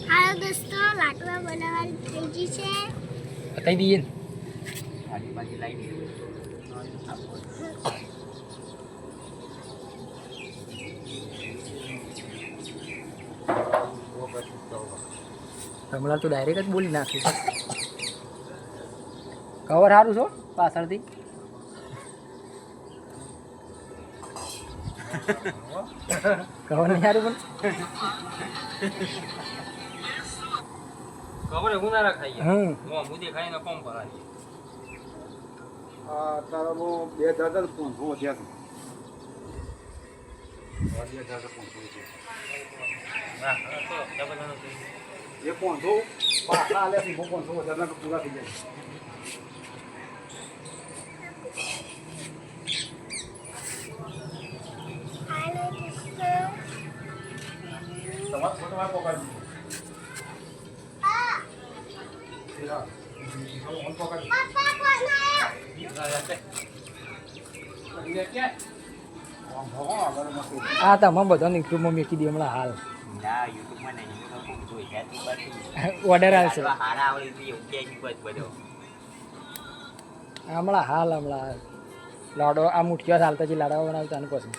હાલો દોસ્તો, લાડવા બનાવવાની થઈ ગઈ છે. બતાવી દઈએ ને. હમણાં તો ડાયરેક્ટ જ બોલી નાખ્યું. કવર સારું છો પાછળથી. કવર નહીં સારું પણ ખબર એવું ના રખાય. હમ મુદે ખાઈને કોમ ભરાય. તારા 2000 500 વધ્યા છે. એ 500 પાછા આલે છે. 500 વધારે પૂરા થઈ જાય. હાલો દોસ્તો, તમારે ફોટો પકડી આ તમામ બધાને યુટ્યુબમાં મૂકી દે હમણાં હાલ. ના યુટ્યુબમાં નહીં, યુટ્યુબમાં કોઈ જાતું બાકી ઓર્ડર આવશે હારા આવડી યોગ્ય બધો. હમણાં હાલ લાડો આ મુઠિયા ચાલતા છે લાડવા બનાવતા ને પછી